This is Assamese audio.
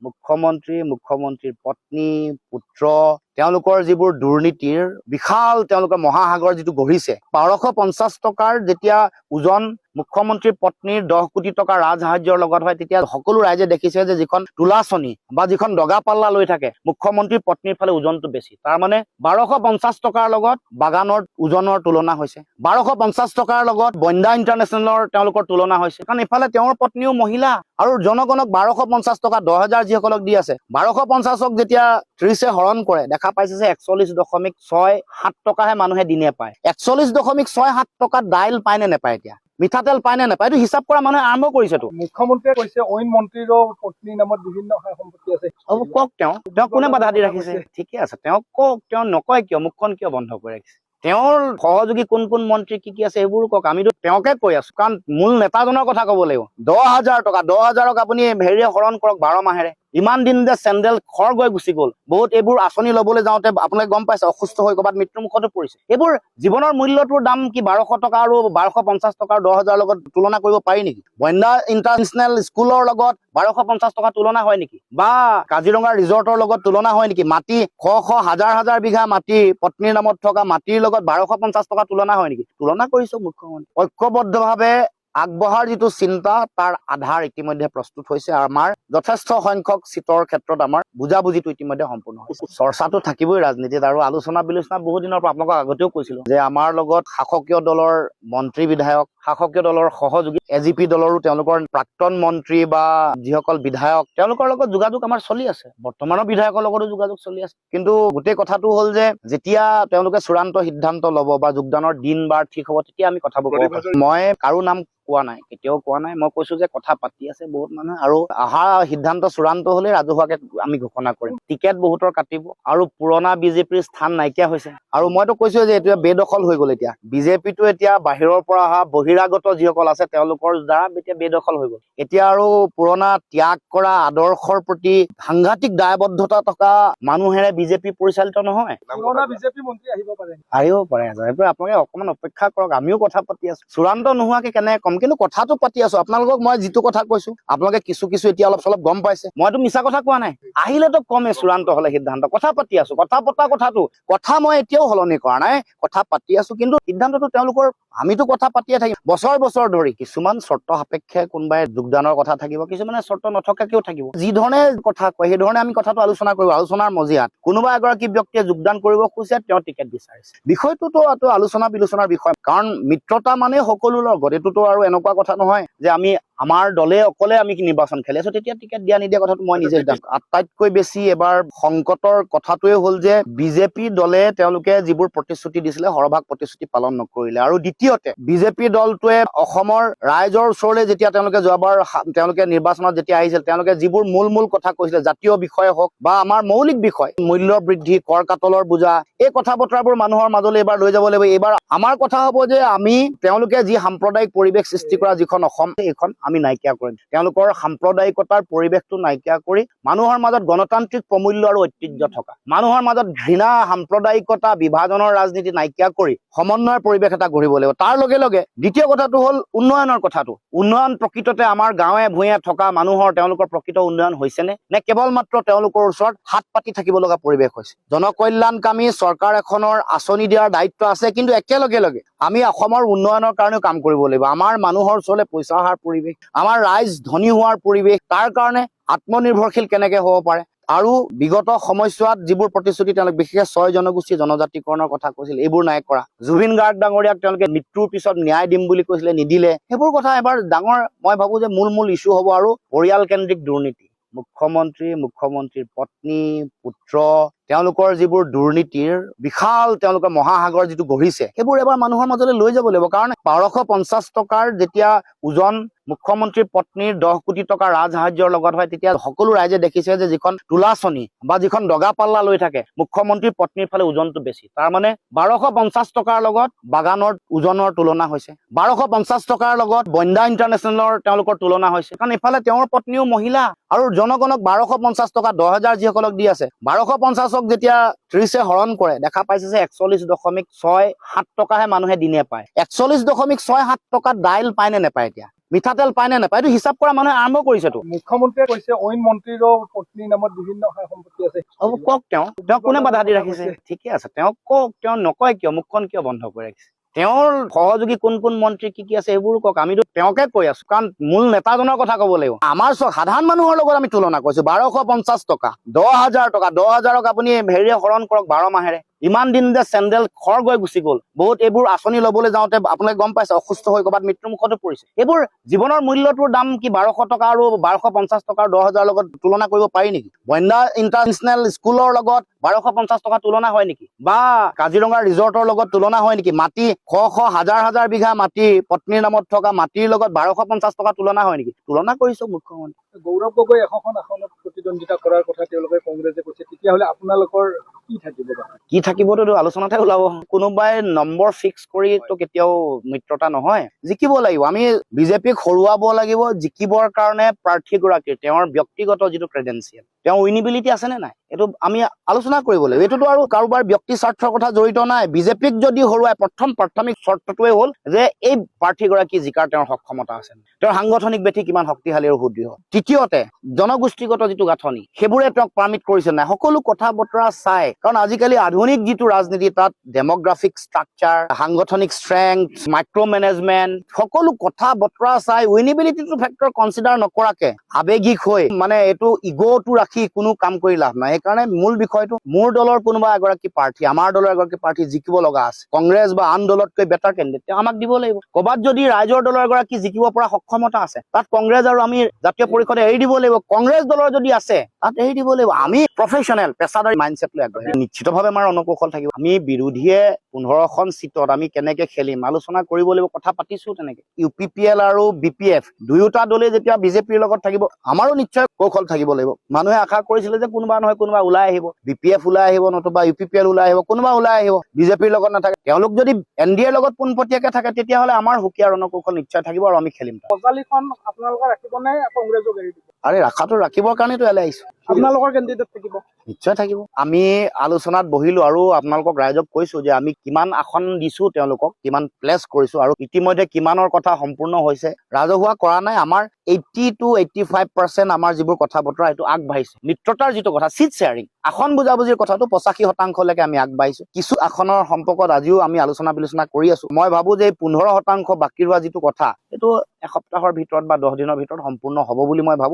মুখ্যমন্ত্ৰীৰ পত্নী পুত্ৰ তেওঁলোকৰ যিবোৰ দুৰ্নীতিৰ বিশাল তেওঁলোকৰ মহাসাগৰ যিটো গঢ়িছে 1250 টকাৰ যেতিয়া ওজন মুখ্যমন্ত্ৰীৰ পত্নীৰ 10 কোটি টকা ৰাজসাহায্যৰ লগত হয় তেতিয়া সকলো ৰাইজে দেখিছে যে যিখন তোলাচনী বা যিখন দগা পাল্লা লৈ থাকে মুখ্যমন্ত্ৰীৰ পত্নীৰ ফালে ওজনটো বেছি তাৰ মানে 1250 টকাৰ লগত বাগানৰ ওজনৰ তুলনা হৈছে 1250 টকাৰ লগত বন্দা ইণ্টাৰনেশ্যনেলৰ তেওঁলোকৰ তুলনা হৈছে কাৰণ ইফালে তেওঁৰ পত্নীও মহিলা আৰু জনগণক 1250 টকা 10,000 যিসকলক দি আছে 1250ক যেতিয়া 30 হৰণ কৰে দেখা পাইছে যে 41.67 টকাহে মানুহে দিনে পায় 41.67 টকাত দাইল পায় নে নেপায় এতিয়া মিঠাতেল পায় নে নাপায় এইটো হিচাপ কৰা মানুহে আৰম্ভ কৰিছেতো মুখ্যমন্ত্ৰীয়ে কৈছে অইন মন্ত্ৰীৰো পত্নীৰ নামত বিভিন্ন সা সম্পত্তি আছে কওক তেওঁ কোনে বাধা দি ৰাখিছে ঠিকে আছে তেওঁ কওক তেওঁ নকয় কিয় মুখখন কিয় বন্ধ কৰি ৰাখিছে তেওঁৰ সহযোগী কোন কোন মন্ত্ৰী কি আছে এইবোৰ কওক আমিতো তেওঁকে কৈ আছো কাৰণ মূল নেতাজনৰ কথা ক'ব লাগিব 10,000 টকা 10,000ক আপুনি হেৰিয়ে হৰণ কৰক 12 মাহেৰে ইমান দিন যে চেণ্ডেল খৰ গৈ গুচি গ'ল বহুত এইবোৰ আঁচনি ল'বলৈ যাওঁতে আপোনালোকে গম পাইছে অসুস্থ হৈ ক'ৰবাত মৃত্যুৰ মুখতো পৰিছে এইবোৰ জীৱনৰ মূল্যটোৰ দাম কি 1200 টকা আৰু 1250 টকাৰ 10,000 লগত তুলনা কৰিব পাৰি নেকি বন্দা ইণ্টাৰনেশ্যনেল স্কুলৰ লগত 1250 টকা তুলনা হয় নেকি বা কাজিৰঙা ৰিজৰ্টৰ লগত তুলনা হয় নেকি মাটি হাজাৰ বিঘা মাটি পত্নীৰ নামত থকা মাটিৰ লগত 1250 টকা তুলনা হয় নেকি তুলনা কৰিছো মুখ্যমন্ত্ৰী ঐক্যবদ্ধভাৱে আগবঢ়াৰ যিটো চিন্তা তাৰ আধাৰ ইতিমধ্যে প্ৰস্তুত হৈছে আমাৰ যথেষ্ট সংখ্যক চিটৰ ক্ষেত্ৰত আমাৰ বুজাবুজিটো ইতিমধ্যে সম্পূৰ্ণ হৈছে চৰ্চাটো থাকিবই ৰাজনীতিত আৰু আলোচনা বিলোচনা বহু দিনৰ পৰা আপোনালোকক আগতেও কৈছিলো যে আমাৰ লগত শাসকীয় দলৰ মন্ত্ৰী বিধায়ক শাসকীয় দলৰ সহযোগী এজিপি দলৰো তেওঁলোকৰ প্ৰাক্তন মন্ত্ৰী বা যিসকল বিধায়ক তেওঁলোকৰ লগত যোগাযোগ আমাৰ চলি আছে বৰ্তমানৰ বিধায়কৰ লগতো যোগাযোগ চলি আছে কিন্তু গোটেই কথাটো হ'ল যে যেতিয়া তেওঁলোকে চূড়ান্ত সিদ্ধান্ত ল'ব বা যোগদানৰ দিন বাৰ ঠিক হ'ব তেতিয়া আমি কথাবোৰ মই কাৰো নাম কোৱা নাই কেতিয়াও কোৱা নাই মই কৈছো যে কথা পাতি আছে বহুত মানুহে আৰু আহা সিদ্ধান্ত চূড়ান্ত হলে ৰাজহুৱাকে আমি ঘোষণা কৰিম টিকেট বহুতৰ কাটিব আৰু পুৰণা বিজেপিৰ স্থান নাইকিয়া হৈছে আৰু মইতো কৈছো যে এতিয়া বেদখল হৈ গ'ল এতিয়া বিজেপিটো এতিয়া বাহিৰৰ পৰা অহা বহিৰাগত যিসকল আছে তেওঁলোকৰ দ্বাৰা এতিয়া বেদখল হৈ গ'ল এতিয়া আৰু পুৰণা ত্যাগ কৰা আদৰ্শৰ প্ৰতি সাংঘাতিক দায়বদ্ধতা থকা মানুহেৰে বিজেপি পৰিচালিত নহয় বিজেপি মন্ত্ৰী আহিব পাৰে এইবোৰ আপোনালোকে অকমান অপেক্ষা কৰক আমিও কথা পাতি আছো চূড়ান্ত নোহোৱাকে কেনে কম কিন্তু কথাটো পাতি আছো আপোনালোকক মই যিটো কথা কৈছো আপোনালোকে কিছু এতিয়া অলপ চলপ গম পাইছে মইতো মিছা কথা কোৱা নাই আহিলেতো কমে চূড়ান্ত হলে সিদ্ধান্ত কথা পাতি আছো কথা পতা কথাটো কথা মই এতিয়াও সলনি কৰা নাই কথা পাতি আছো কিন্তু সিদ্ধান্তটো তেওঁলোকৰ আমিতো কথা পাতিয়ে থাকিম বছৰ ধৰি কিছুমান চৰ্ত সাপেক্ষে কোনোবাই যোগদানৰ কথা থাকিব কিছুমানে চৰ্ত নথকাকেও থাকিব যি ধৰণে কথা কয় সেই ধৰণে আমি কথাটো আলোচনা কৰিব আলোচনাৰ মজিয়াত কোনোবা এগৰাকী ব্যক্তিয়ে যোগদান কৰিব খুজিছে তেওঁ টিকেট বিচাৰিছে বিষয়টোতো আলোচনা বিলোচনাৰ বিষয় কাৰণ মিত্ৰতা মানে সকলোৰে লগত এইটোতো আৰু এনেকুৱা কথা নহয় যে আমি আমাৰ দলে অকলে আমি নিৰ্বাচন খেলি আছো তেতিয়া টিকেট দিয়া নিদিয়া কথাটো মই নিজে আটাইতকৈ বেছি এবাৰ সংকটৰ কথাটোৱে হ'ল যে বিজেপি দলে তেওঁলোকে যিবোৰ প্ৰতিশ্ৰুতি দিছিলে সৰহভাগ প্ৰতিশ্ৰুতি পালন নকৰিলে আৰু দ্বিতীয়তে বিজেপি দলটোৱে অসমৰ ৰাইজৰ ওচৰলৈ যেতিয়া তেওঁলোকে যোৱাবাৰ তেওঁলোকে নিৰ্বাচনত যেতিয়া আহিছিল তেওঁলোকে যিবোৰ মূল কথা কৈছিলে জাতীয় বিষয় হওক বা আমাৰ মৌলিক বিষয় মূল্য বৃদ্ধি কৰ কাটলৰ বোজা এই কথা বতৰাবোৰ মানুহৰ মাজলৈ এইবাৰ লৈ যাব লাগিব এইবাৰ আমাৰ কথা হ'ব যে আমি তেওঁলোকে যি সাম্প্ৰদায়িক পৰিৱেশ সৃষ্টি কৰা যিখন অসম এইখন আমি নাইকিয়া কৰিম তেওঁলোকৰ সাম্প্ৰদায়িকতাৰ পৰিৱেশটো নাইকিয়া কৰি মানুহৰ মাজত গণতান্ত্ৰিক প্ৰমূল্য আৰু ঐতিহ্য থকা মানুহৰ মাজত ঘৃণা সাম্প্ৰদায়িকতা বিভাজনৰ ৰাজনীতি নাইকিয়া কৰি সমন্বয়ৰ পৰিৱেশ এটা গঢ়িব লাগিব তাৰ লগে লগে দ্বিতীয় কথাটো হ'ল উন্নয়নৰ কথাটো উন্নয়ন প্ৰকৃততে আমাৰ গাঁৱে ভূঞে থকা মানুহৰ তেওঁলোকৰ প্ৰকৃত উন্নয়ন হৈছে নে কেৱল মাত্ৰ তেওঁলোকৰ ওচৰত হাত পাতি থাকিব লগা পৰিৱেশ হৈছে জনকল্যাণকামী চৰকাৰ এখনৰ আঁচনি দিয়াৰ দায়িত্ব আছে কিন্তু একেলগে আমি অসমৰ উন্নয়নৰ কাৰণেও কাম কৰিব লাগিব আমাৰ মানুহৰ ওচৰলৈ পইচা অহাৰ পৰিৱেশ আমাৰ ৰাইজ ধনী হোৱাৰ পৰিৱেশ তাৰ কাৰণে আত্মনিৰ্ভৰশীল কেনেকে হ'ব পাৰে আৰু বিগত সময়ছোৱাত যিবোৰ প্ৰতিশ্ৰুতি তেওঁলোকে বিশেষকৈ 6 জনগোষ্ঠী জনজাতিকৰণৰ কথা কৈছিল এইবোৰ নাই কৰা জুবিন গাৰ্গ ডাঙৰীয়াক তেওঁলোকে মৃত্যুৰ পিছত ন্যায় দিম বুলি কৈছিলে নিদিলে সেইবোৰ কথা এবাৰ ডাঙৰ মই ভাবো যে মূল ইছ্যু হ'ব আৰু পৰিয়াল কেন্দ্ৰিক দুৰ্নীতি মুখ্যমন্ত্ৰীৰ পত্নী পুত্ৰ তেওঁলোকৰ যিবোৰ দুৰ্নীতিৰ বিশাল তেওঁলোকৰ মহাসাগৰ যিটো গঢ়িছে সেইবোৰ এবাৰ মানুহৰ মাজলৈ লৈ যাব লাগিব কাৰণ 1250 টকাৰ যেতিয়া ওজন মুখ্যমন্ত্ৰীৰ পত্নীৰ 10 কোটি টকা ৰাজসাহায্যৰ লগত হয় তেতিয়া সকলো ৰাইজে দেখিছে যে যিখন তোলাচনী বা যিখন দগা পাল্লা লৈ থাকে মুখ্যমন্ত্ৰীৰ পত্নীৰ ফালে ওজনটো বেছি তাৰ মানে 1250 টকাৰ লগত বাগানৰ ওজনৰ তুলনা হৈছে 1250 টকাৰ লগত বন্দা ইণ্টাৰনেশ্যনেলৰ তেওঁলোকৰ তুলনা হৈছে কাৰণ ইফালে তেওঁৰ পত্নীও মহিলা আৰু জনগণক 1250 টকা 10,000 যিসকলক দি আছে 1250ক যেতিয়া 30 হৰণ কৰে দেখা পাইছে যে 41.67 টকাহে মানুহে দিনে পায় 41.67 টকাত দাইল পায় নে নেপায় এতিয়া মিঠাতেল পায় নে নাপায় এইটো হিচাপ কৰা মানুহে আৰম্ভ কৰিছেতো। মুখ্যমন্ত্ৰীয়ে কৈছে অইন মন্ত্ৰীৰো পত্নীৰ নামত বিভিন্ন সা সম্পত্তি আছে। হ'ব কওক, তেওঁ কোনে বাধা দি ৰাখিছে? ঠিকে আছে, তেওঁ কওক। তেওঁ নকয় কিয়? মুখখন কিয় বন্ধ কৰি ৰাখিছে? তেওঁৰ সহযোগী কোন কোন মন্ত্ৰী কি কি আছে সেইবোৰ কওক। আমিতো তেওঁকে কৈ আছো, কাৰণ মূল নেতাজনৰ কথা ক'ব লাগিব। আমাৰ সাধাৰণ মানুহৰ লগত আমি তুলনা কৰিছো। 1250 টকা, 10,000 টকা, 10,000ক আপুনি হেৰিয়ে হৰণ কৰক 12 মাহেৰে। ইমান দিন যে চেণ্ডেল খৰ গৈ গুচি গ'ল। বহুত এইবোৰ আঁচনি ল'বলৈ যাওঁতে আপোনালোকে গম পাইছে, অসুস্থ হৈ ক'ৰবাত মৃত্যুৰ মুখতো পৰিছে। এইবোৰ জীৱনৰ মূল্যটোৰ দাম কি 1200 টকা আৰু 1250 টকাৰ 10,000 লগত তুলনা কৰিব পাৰি নেকি? বন্দা ইণ্টাৰনেশ্যনেল স্কুলৰ লগত 1250 টকা তুলনা হয় নেকি? বা কাজিৰঙা ৰিজৰ্টৰ লগত তুলনা হয় নেকি? মাটি হাজাৰ হাজাৰ বিঘা মাটি পত্নীৰ নামত থকা মাটিৰ লগত 1250 টকা তুলনা হয় নেকি? তুলনা কৰিছো মুখ্যমন্ত্ৰী। গৌৰৱ গগৈ 100খন আসনত প্ৰতিদ্বন্দ্বিতা কৰাৰ কথা তেওঁলোকে কংগ্ৰেছে কৈছে, তেতিয়াহ'লে আপোনালোকৰ কি থাকিব? কি থাকিবতো আলোচনাতে ওলাব। কোনোবাই নম্বৰ ফিক্স কৰিতো কেতিয়াও মিত্ৰতা নহয়। জিকিব লাগিব। আমি বিজেপিক হৰুৱাব লাগিব। জিকিবৰ কাৰণে প্ৰাৰ্থীগৰাকীৰ তেওঁৰ ব্যক্তিগত যিটো ক্ৰেডেঞ্চিয়েল, তেওঁৰ উইনিবিলিটি আছে নে নাই, এইটো আমি আলোচনা কৰিব লাগিব। এইটোতো আৰু কাৰোবাৰ ব্যক্তি স্বাৰ্থৰ কথা জড়িত নাই। বিজেপিক যদি হৰুৱাই, প্ৰথম প্ৰাথমিক চৰ্তটোৱে হ'ল যে এই প্ৰাৰ্থীগৰাকী জিকাৰ তেওঁৰ সক্ষমতা আছে, তেওঁৰ সাংগঠনিক বেঠি কিমান শক্তিশালী আৰু সুদৃঢ়। তৃতীয়তে জনগোষ্ঠীগত যিটো গাঁথনি, সেইবোৰে তেওঁক পাৰ্মিট কৰিছে নাই, সকলো কথা বতৰা চাই। কাৰণ আজিকালি আধুনিক যিটো ৰাজনীতি, তাত ডেমগ্ৰাফিক ষ্ট্ৰাকচাৰ, সাংগঠনিক ষ্ট্ৰেংথ, মাইক্ৰ' মেনেজমেণ্ট, সকলো কথা বতৰা চাই উইনিবিলিটিটো ফেক্টৰ কনচিডাৰ নকৰাকে আৱেগিক হৈ মানে এইটো ইগ'টো ৰাখি কোনো কাম কৰি লাভ নাই। সেইকাৰণে মূল বিষয়টো, মোৰ দলৰ কোনোবা এগৰাকী প্ৰাৰ্থী, আমাৰ দলৰ এগৰাকী প্ৰাৰ্থী জিকিব লগা আছে, কংগ্ৰেছ বা আন দলতকৈ বেটাৰ কেণ্ডিডেট, তেওঁ আমাক দিব লাগিব। ক'ৰবাত যদি ৰাইজৰ দলৰ এগৰাকী জিকিব পৰা সক্ষমতা আছে, তাত কংগ্ৰেছ আৰু আমি জাতীয় পৰিষদে এৰি দিব লাগিব। কংগ্ৰেছ দলৰ যদি আছে, তাত এৰি দিব লাগিব। আমি প্ৰফেচনেল পেছাদাৰী মাইণ্ডছেট লৈ আগবাঢ়িম। নিশ্চিতভাৱে আমাৰ অনুকৌশল থাকিব। আমি বিৰোধীয়ে 15খন চিটত আমি কেনেকে খেলিম আলোচনা কৰিব লাগিব। কথা পাতিছো তেনেকে। UPPL আৰু BPF দুয়োটা দলে যেতিয়া বিজেপিৰ লগত থাকিব, আমাৰো নিশ্চয় কৌশল থাকিব লাগিব। মানুহে আশা কৰিছিলে যে কোনোবা নহয় কোনোবা ওলাই আহিব, BPF ওলাই আহিব, নতুবা UPPL ওলাই আহিব, কোনোবা ওলাই আহিব, বিজেপিৰ লগত নাথাকে। তেওঁলোক যদি NDA ৰ লগত পোনপটীয়াকে থাকে, তেতিয়াহ'লে আমাৰ সুকীয়া ৰণকৌশল নিশ্চয় থাকিব আৰু আমি খেলিম। সজালিখন আপোনালোকে ৰাখিবনে কংগ্ৰেছক এৰি দিব? আৰে ৰাখাটো ৰাখিবৰ কাৰণেতো ইয়ালৈ আহিছো। আপোনালোকৰ কেণ্ডিডেট থাকিব? নিশ্চয় থাকিব। আমি আলোচনাত বহিলো আৰু আপোনালোকক ৰাইজক কৈছো যে আমি কিমান আসন দিছো, তেওঁলোকক কিমান প্লেচ কৰিছো, আৰু ইতিমধ্যে কিমানৰ কথা সম্পূৰ্ণ হৈছে। ৰাজহুৱা কৰা নাই। আমাৰ 80 to 85% আমাৰ যিবোৰ কথা বতৰা এইটো আগবাঢ়িছে। মিত্ৰতাৰ যিটো কথা, চিট শ্বেয়াৰিং, আসন বুজাবুজিৰ কথাটো 85% আমি আগবাঢ়িছো। কিছু আসনৰ সম্পৰ্কত আজিও আমি আলোচনা বিলোচনা কৰি আছো। মই ভাবো যে 15% বাকী ৰোৱা যিটো কথা, এইটো এসপ্তাহৰ ভিতৰত বা 10 দিনৰ ভিতৰত সম্পূৰ্ণ হ'ব বুলি মই ভাবো।